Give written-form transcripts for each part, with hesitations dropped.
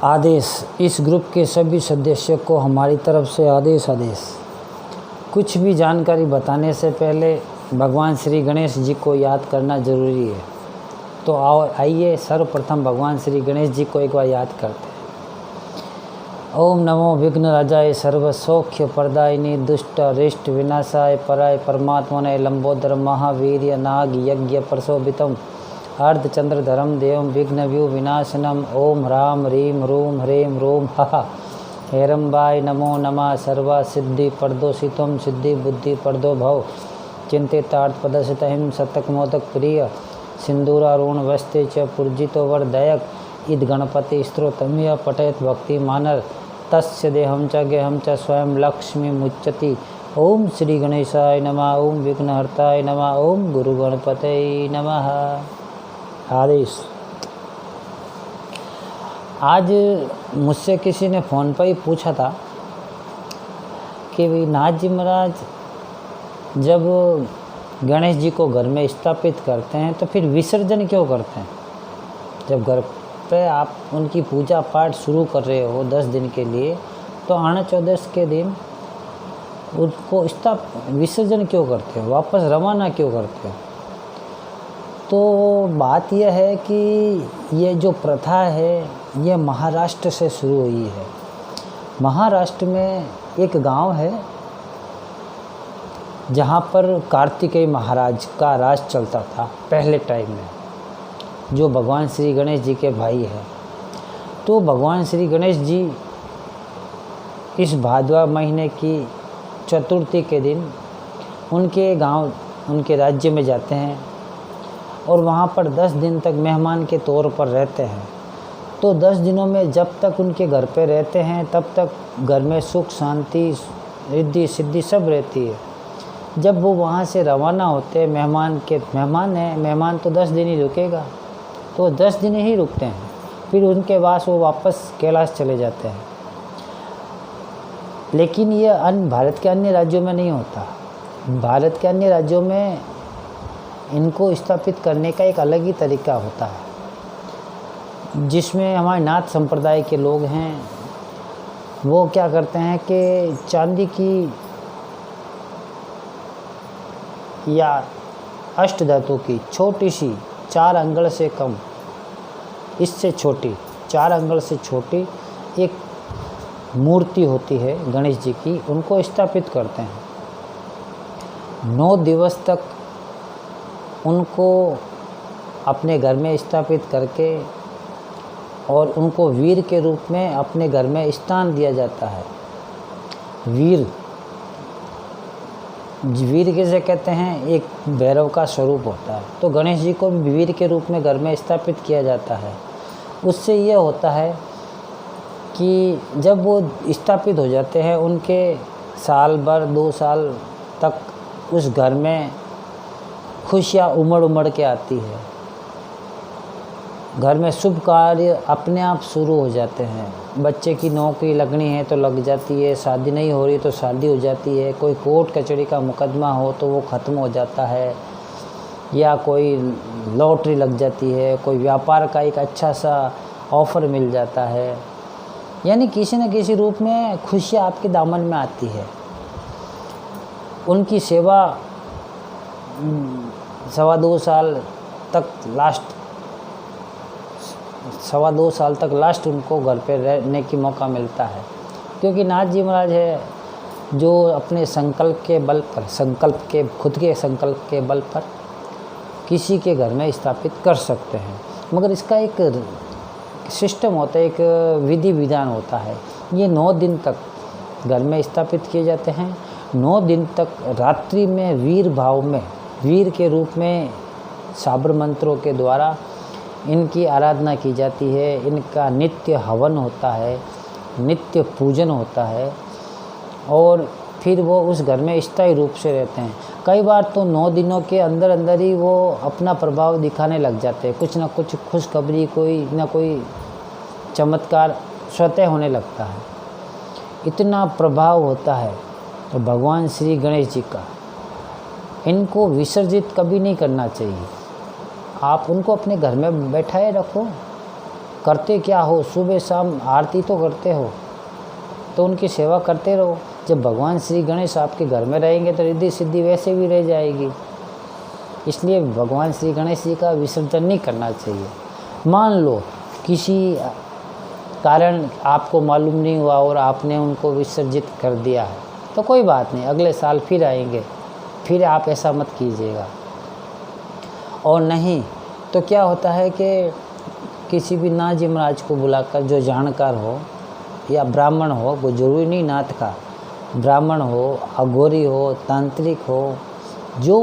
आदेश। इस ग्रुप के सभी सदस्यों को हमारी तरफ से आदेश। कुछ भी जानकारी बताने से पहले भगवान श्री गणेश जी को याद करना जरूरी है। तो आओ आइए सर्वप्रथम भगवान श्री गणेश जी को एक बार याद करते हैं। ओम नमो विघ्न राजाय सर्व सौख्य प्रदायिनी दुष्ट रिष्ट विनाशाय पराय परमात्मने लंबोदर महावीर्य नाग यज्ञ प्रशोभितम अर्धचंद्रधरम देवं विघ्नव्यू विनाशनम ओम ह्राम ह्रीम रूम ह्रीम रोम हा हेरम्बाय नमो नमः सर्वा सिद्धि प्रदोषितम सिद्धि बुद्धि प्रदो भव चिंतितार्थ प्रदर्शित हिम शतक मोदक प्रिय सिंदूरारूण वस्ते च पूर्जितो वरदयक इद गणपति स्त्रोतम्य पठेत भक्ति मानर तस्य देहम च गेहम च स्वयं लक्ष्मी मुच्यति। ओम श्री गणेशाय नमः ओम विघ्नहर्ताय नमः ओम गुरु गणपतये नमः। आदेश। आज मुझसे किसी ने फ़ोन पर ही पूछा था कि भाई नाथ जी महाराज जब गणेश जी को घर में स्थापित करते हैं तो फिर विसर्जन क्यों करते हैं? जब घर पे आप उनकी पूजा पाठ शुरू कर रहे हो 10 दिन के लिए, तो आना चौदस के दिन उनको विसर्जन क्यों करते हो, वापस रवाना क्यों करते हो? तो बात यह है कि ये जो प्रथा है ये महाराष्ट्र से शुरू हुई है। महाराष्ट्र में एक गांव है जहाँ पर कार्तिकेय महाराज का राज चलता था पहले टाइम में, जो भगवान श्री गणेश जी के भाई हैं। तो भगवान श्री गणेश जी इस भादवा महीने की चतुर्थी के दिन उनके गांव उनके राज्य में जाते हैं और वहाँ पर 10 दिन तक मेहमान के तौर पर रहते हैं। तो 10 दिनों में जब तक उनके घर पे रहते हैं तब तक घर में सुख शांति रिद्धि सिद्धि सब रहती है। जब वो वहाँ से रवाना होते हैं, मेहमान तो 10 दिन ही रुकेगा, तो 10 दिन ही रुकते हैं, फिर उनके बाद वो वापस कैलाश चले जाते हैं। लेकिन ये भारत के अन्य राज्यों में नहीं होता। भारत के अन्य राज्यों में इनको स्थापित करने का एक अलग ही तरीका होता है, जिसमें हमारे नाथ संप्रदाय के लोग हैं वो क्या करते हैं कि चांदी की या अष्ट धातु की छोटी सी 4 अंगुल से कम, इससे छोटी 4 अंगुल से छोटी एक मूर्ति होती है गणेश जी की, उनको स्थापित करते हैं। 9 दिवस तक उनको अपने घर में स्थापित करके और उनको वीर के रूप में अपने घर में स्थान दिया जाता है। वीर किसे कहते हैं? एक भैरव का स्वरूप होता है। तो गणेश जी को भी वीर के रूप में घर में स्थापित किया जाता है। उससे ये होता है कि जब वो स्थापित हो जाते हैं, उनके साल भर 2 साल तक उस घर में खुशियाँ उमड़ के आती है। घर में शुभ कार्य अपने आप शुरू हो जाते हैं। बच्चे की नौकरी लगनी है तो लग जाती है, शादी नहीं हो रही तो शादी हो जाती है, कोई कोर्ट कचहरी का मुकदमा हो तो वो ख़त्म हो जाता है, या कोई लॉटरी लग जाती है, कोई व्यापार का एक अच्छा सा ऑफ़र मिल जाता है। यानी किसी न किसी रूप में खुशियाँ आपके दामन में आती है। उनकी सेवा 2.25 साल तक लास्ट उनको घर पे रहने की मौका मिलता है, क्योंकि नाथ जी महाराज है जो अपने खुद के संकल्प के बल पर किसी के घर में स्थापित कर सकते हैं। मगर इसका एक सिस्टम होता है, एक विधि विधान होता है। ये 9 दिन तक घर में स्थापित किए जाते हैं। 9 दिन तक रात्रि में वीर भाव में, वीर के रूप में साबर मंत्रों के द्वारा इनकी आराधना की जाती है। इनका नित्य हवन होता है, नित्य पूजन होता है, और फिर वो उस घर में स्थायी रूप से रहते हैं। कई बार तो 9 दिनों के अंदर अंदर ही वो अपना प्रभाव दिखाने लग जाते हैं। कुछ ना कुछ खुशखबरी, कोई ना कोई चमत्कार स्वतः होने लगता है। इतना प्रभाव होता है तो भगवान श्री गणेश जी का। इनको विसर्जित कभी नहीं करना चाहिए। आप उनको अपने घर में बैठाए रखो, करते क्या हो, सुबह शाम आरती तो करते हो, तो उनकी सेवा करते रहो। जब भगवान श्री गणेश आपके घर में रहेंगे तो रिद्धि सिद्धि वैसे भी रह जाएगी। इसलिए भगवान श्री गणेश जी का विसर्जन नहीं करना चाहिए। मान लो किसी कारण आपको मालूम नहीं हुआ और आपने उनको विसर्जित कर दिया है, तो कोई बात नहीं, अगले साल फिर आएंगे, फिर आप ऐसा मत कीजिएगा। और नहीं तो क्या होता है कि किसी भी नाथ महाराज को बुलाकर, जो जानकार हो या ब्राह्मण हो, वो जरूरी नहीं नाथ का, ब्राह्मण हो, अघोरी हो, तांत्रिक हो, जो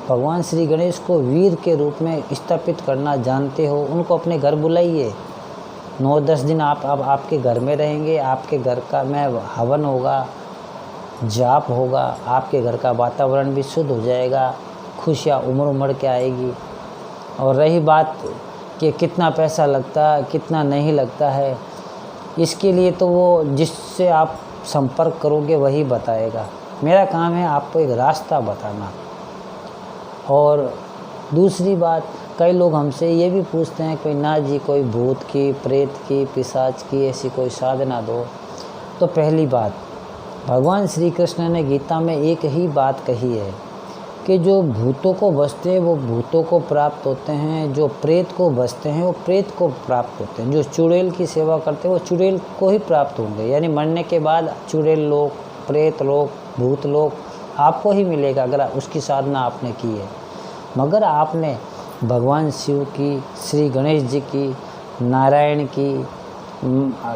भगवान श्री गणेश को वीर के रूप में स्थापित करना जानते हो, उनको अपने घर बुलाइए। 9-10 दिन आप आपके घर में रहेंगे, आपके घर का में हवन होगा, जाप होगा, आपके घर का वातावरण भी शुद्ध हो जाएगा, खुशियाँ उमड़ के आएगी। और रही बात कि कितना पैसा लगता है, कितना नहीं लगता है, इसके लिए तो वो जिससे आप संपर्क करोगे वही बताएगा। मेरा काम है आपको एक रास्ता बताना। और दूसरी बात, कई लोग हमसे ये भी पूछते हैं कोई ना जी कोई भूत की, प्रेत की, पिशाच की ऐसी कोई साधना दो। तो पहली बात, भगवान श्री कृष्ण ने गीता में एक ही बात कही है कि जो भूतों को बसते हैं वो भूतों को प्राप्त होते हैं, जो प्रेत को बसते हैं वो प्रेत को प्राप्त होते हैं, जो चुड़ैल की सेवा करते हैं वो चुड़ैल को ही प्राप्त होंगे। यानी मरने के बाद चुड़ैल लोक, प्रेत लोक, भूत लोक आपको ही मिलेगा अगर उसकी साधना आपने की है। मगर आपने भगवान शिव की, श्री गणेश जी की, नारायण की,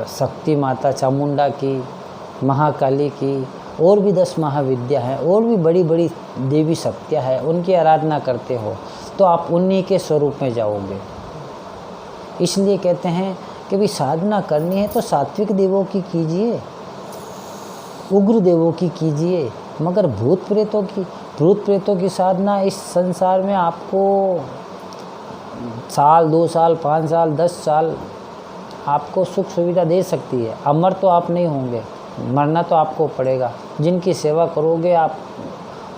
शक्ति माता चामुंडा की, महाकाली की, और भी 10 महाविद्या हैं, और भी बड़ी बड़ी देवी शक्तियाँ हैं, उनकी आराधना करते हो तो आप उन्हीं के स्वरूप में जाओगे। इसलिए कहते हैं कि भी साधना करनी है तो सात्विक देवों की कीजिए, उग्र देवों की कीजिए, मगर भूत प्रेतों की साधना इस संसार में आपको साल, 2 साल, 5 साल, 10 साल आपको सुख सुविधा दे सकती है। अमर तो आप नहीं होंगे, मरना तो आपको पड़ेगा। जिनकी सेवा करोगे आप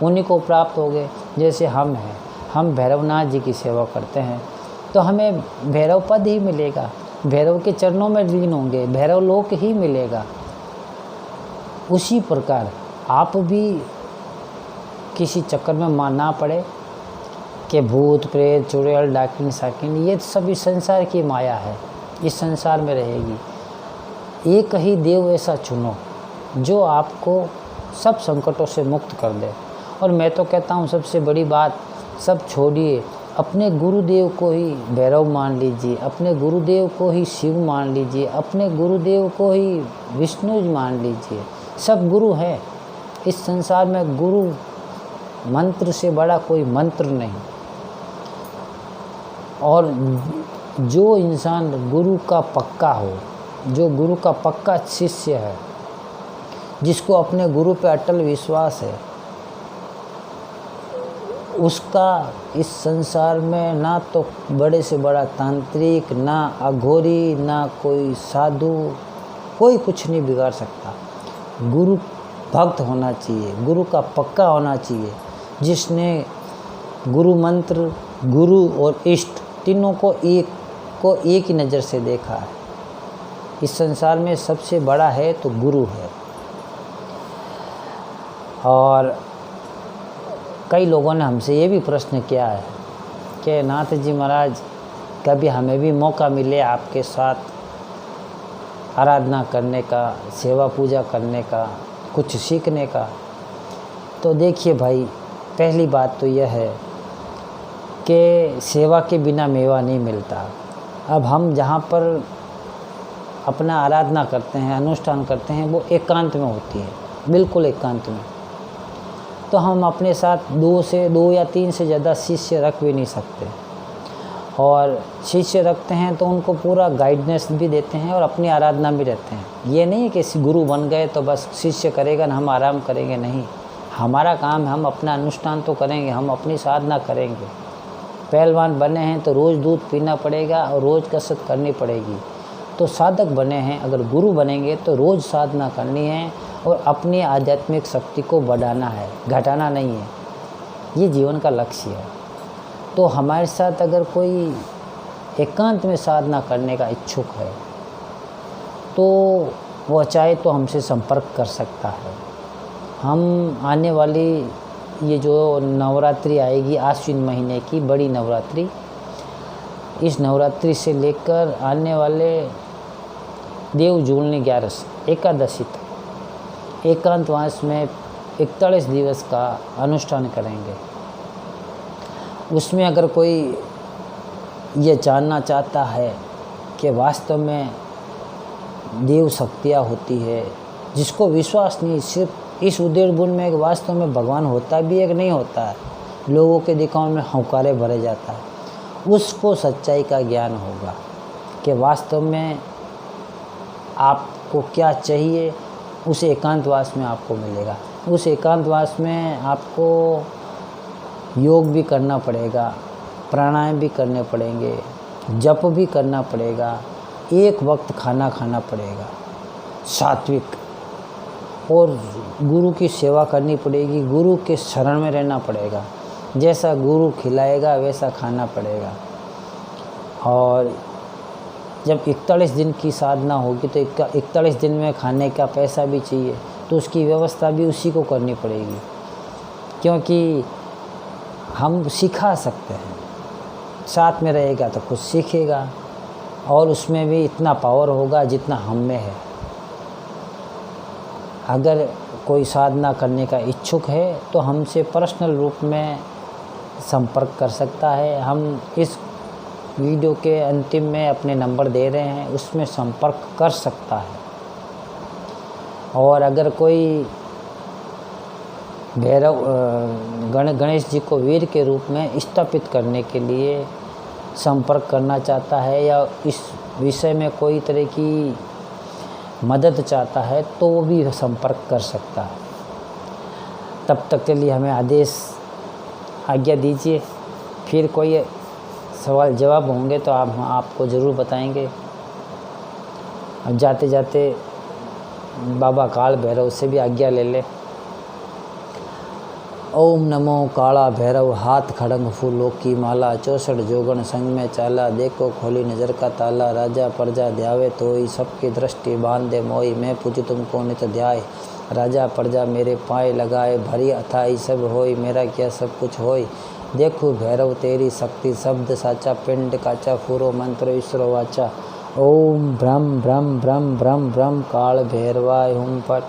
उन्हीं को प्राप्त होगे। जैसे हम हैं, हम भैरवनाथ जी की सेवा करते हैं तो हमें भैरव पद ही मिलेगा, भैरव के चरणों में लीन होंगे, भैरव लोक ही मिलेगा। उसी प्रकार आप भी किसी चक्कर में ना पड़े कि भूत प्रेत चुड़ैल डाकिन साकिन, ये सब इस संसार की माया है, इस संसार में रहेगी। एक ही देव ऐसा चुनो जो आपको सब संकटों से मुक्त कर दे। और मैं तो कहता हूँ सबसे बड़ी बात, सब छोड़िए, अपने गुरुदेव को ही भैरव मान लीजिए, अपने गुरुदेव को ही शिव मान लीजिए, अपने गुरुदेव को ही विष्णु मान लीजिए। सब गुरु है इस संसार में, गुरु मंत्र से बड़ा कोई मंत्र नहीं। और जो इंसान गुरु का पक्का हो, जो गुरु का पक्का शिष्य है, जिसको अपने गुरु पे अटल विश्वास है, उसका इस संसार में ना तो बड़े से बड़ा तांत्रिक, ना अघोरी, ना कोई साधु, कोई कुछ नहीं बिगाड़ सकता। गुरु भक्त होना चाहिए, गुरु का पक्का होना चाहिए, जिसने गुरु मंत्र, गुरु और इष्ट तीनों को एक ही नज़र से देखा है। इस संसार में सबसे बड़ा है तो गुरु है। और कई लोगों ने हमसे ये भी प्रश्न किया है कि नाथ जी महाराज कभी हमें भी मौका मिले आपके साथ आराधना करने का, सेवा पूजा करने का, कुछ सीखने का। तो देखिए भाई, पहली बात तो यह है कि सेवा के बिना मेवा नहीं मिलता। अब हम जहाँ पर अपना आराधना करते हैं, अनुष्ठान करते हैं, वो एकांत में होती है, बिल्कुल एकांत में। तो हम अपने साथ 2 या 3 से ज़्यादा शिष्य रख भी नहीं सकते। और शिष्य रखते हैं तो उनको पूरा गाइडेंस भी देते हैं और अपनी आराधना भी रहते हैं। ये नहीं कि गुरु बन गए तो बस शिष्य करेगा ना हम आराम करेंगे, नहीं। हमारा काम है, हम अपना अनुष्ठान तो करेंगे, हम अपनी साधना करेंगे। पहलवान बने हैं तो रोज़ दूध पीना पड़ेगा और रोज़ कसरत करनी पड़ेगी। तो साधक बने हैं, अगर गुरु बनेंगे तो रोज़ साधना करनी है और अपनी आध्यात्मिक शक्ति को बढ़ाना है, घटाना नहीं है। ये जीवन का लक्ष्य है। तो हमारे साथ अगर कोई एकांत में साधना करने का इच्छुक है तो वह चाहे तो हमसे संपर्क कर सकता है। हम आने वाली ये जो नवरात्रि आएगी आश्विन महीने की बड़ी नवरात्रि, इस नवरात्रि से लेकर आने वाले देव जूलनी 11 एकादशी तक एकांतवास में 41 दिवस का अनुष्ठान करेंगे। उसमें अगर कोई ये जानना चाहता है कि वास्तव में देव शक्तियाँ होती है, जिसको विश्वास नहीं सिर्फ इस उदेड़बुन में एक वास्तव में भगवान होता भी है कि नहीं होता है, लोगों के दिखाव में हौकारे भरे जाता है, उसको सच्चाई का ज्ञान होगा कि वास्तव में आपको क्या चाहिए, उस एकांतवास में आपको मिलेगा। उस एकांतवास में आपको योग भी करना पड़ेगा, प्राणायाम भी करने पड़ेंगे, जप भी करना पड़ेगा, एक वक्त खाना खाना पड़ेगा सात्विक, और गुरु की सेवा करनी पड़ेगी, गुरु के शरण में रहना पड़ेगा, जैसा गुरु खिलाएगा वैसा खाना पड़ेगा। और जब 41 दिन की साधना होगी तो 41 दिन में खाने का पैसा भी चाहिए, तो उसकी व्यवस्था भी उसी को करनी पड़ेगी, क्योंकि हम सिखा सकते हैं, साथ में रहेगा तो खुद सीखेगा, और उसमें भी इतना पावर होगा जितना हम में है। अगर कोई साधना करने का इच्छुक है तो हमसे पर्सनल रूप में संपर्क कर सकता है। हम इस वीडियो के अंतिम में अपने नंबर दे रहे हैं, उसमें संपर्क कर सकता है। और अगर कोई भैरव गणेश जी को वीर के रूप में स्थापित करने के लिए संपर्क करना चाहता है या इस विषय में कोई तरह की मदद चाहता है तो वो भी संपर्क कर सकता है। तब तक के लिए हमें आज्ञा दीजिए, फिर कोई सवाल जवाब होंगे तो आपको ज़रूर बताएंगे। अब जाते जाते बाबा काल भैरव से भी आज्ञा ले ले। ओम नमो काला भैरव, हाथ खड़ंग फूलों की माला, 64 जोगण संग में चाला, देखो खोली नज़र का ताला, राजा प्रजा ध्यावे तोई, सबकी दृष्टि बांधे मोई, मैं पूजू तुमको नित ध्याय, राजा प्रजा मेरे पाए लगाए, भरी अथाई सब होई, मेरा क्या सब कुछ होई, देखो भैरव तेरी शक्ति, शब्द साचा पिंड काचा, फूरो मंत्र ईश्वर वाचा, ओम ब्रह्म ब्रह्म ब्रह्म ब्रह्म ब्रह्म काल भैरवाय हुम पट।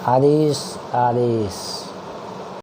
आदेश आदेश।